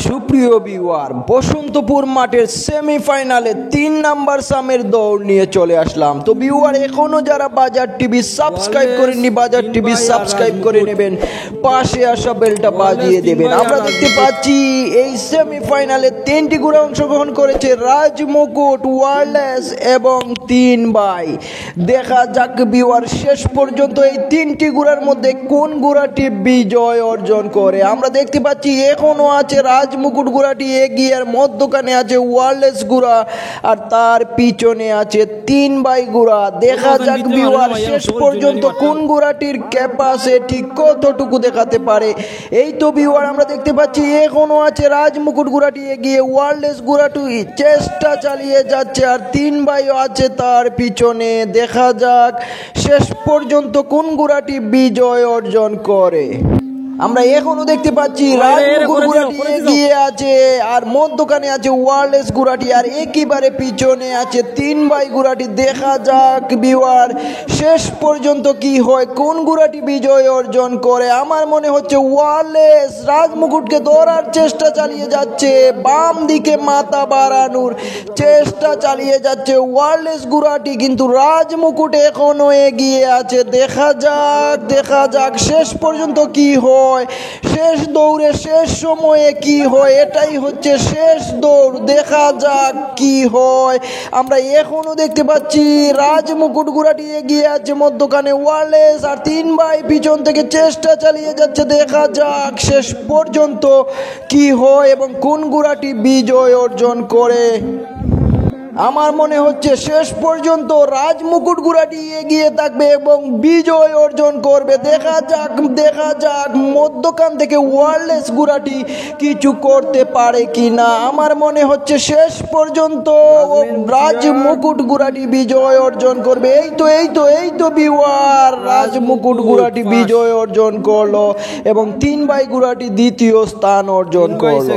সুপ্রিয় ভিউয়ার, বসন্তপুর মাঠের সেমিফাইনালে 3 নাম্বার সামের দৌড় নিয়ে চলে আসলাম। তো ভিউয়ার, এখনো যারা বাজার টিভি সাবস্ক্রাইব করেননি, বাজার টিভি সাবস্ক্রাইব করে নেবেন, পাশে আসা বেলটা বাজিয়ে দেবেন। আমরা দেখতে পাচ্ছি এই সেমিফাইনালে 3টি ঘোড়া অংশগ্রহণ করেছে, রাজমুকুট, ওয়ারলেস এবং 3 ভাই। দেখা যাক ভিউয়ার, শেষ পর্যন্ত এই 3টি ঘোড়ার মধ্যে কোন ঘোড়াটি বিজয় অর্জন করে। আমরা দেখতে পাচ্ছি এখনো আছে রাজমুকুট ঘোড়াটি এগিয়ে, আর মধ্যখানে আছে ওয়ারলেস ঘোড়া, আর তার পিছনে আছে 3 ভাই ঘোড়া। দেখা যাক ভিউয়ার, শেষ পর্যন্ত কোন ঘোড়াটির ক্যাপাসিটি কতটুকু দেখাতে পারে। এই তো ভিউয়ার, আমরা দেখতে পাচ্ছি এখনো আছে রাজমুকুট ঘোড়াটি এগিয়ে, ওয়ারলেস ঘোড়াটি চেষ্টা চালিয়ে যাচ্ছে, আর 3 ভাইও আছে তার পিছনে। দেখা যাক শেষ পর্যন্ত কোন ঘোড়াটি বিজয় অর্জন করে। আমরা এখনো দেখতে পাচ্ছি রাজমুকুট ঘোড়াটি এগিয়ে আছে, আর মধ্যখানে আছে ওয়ারলেস ঘোড়াটি, আর একেবারে পিছনে আছে 3 ভাই ঘোড়াটি। দেখা যাক ভিউয়ার, শেষ পর্যন্ত কি হয়, কোন ঘোড়াটি বিজয় অর্জন করে। আমার মনে হচ্ছে ওয়ারলেস রাজমুকুটকে ধরার চেষ্টা চালিয়ে যাচ্ছে, বাম দিকে মাথা বাড়ানোর চেষ্টা চালিয়ে যাচ্ছে ওয়ারলেস ঘোড়াটি, কিন্তু রাজমুকুট এখনো এগিয়ে আছে। দেখা যাক শেষ পর্যন্ত কি হয়, শেষ দৌড়ে শেষ সময়ে কি হয়। এটাই হচ্ছে শেষ দৌড়, দেখা যাক কি হয়। আমরা এখনো দেখতে পাচ্ছি রাজমুকুট ঘোড়াটি এগিয়ে আছে, মধ্যখানে ওয়ারলেস, আর 3 ভাই পিছন থেকে চেষ্টা চালিয়ে যাচ্ছে। দেখা যাক শেষ পর্যন্ত কি হয় এবং কোন ঘোড়াটি বিজয় অর্জন করে। আমার মনে হচ্ছে শেষ পর্যন্ত রাজমুকুট ঘোড়াটি এগিয়ে থাকবে এবং বিজয় অর্জন করবে। দেখা যাক মধ্যখান থেকে ওয়ারলেস ঘোড়াটি কিছু করতে পারে কি না। আমার মনে হচ্ছে শেষ পর্যন্ত রাজমুকুট ঘোড়াটি বিজয় অর্জন করবে। এই তো ভিউয়ার, রাজমুকুট ঘোড়াটি বিজয় অর্জন করলো এবং 3 ভাই ঘোড়াটি দ্বিতীয় স্থান অর্জন করলো।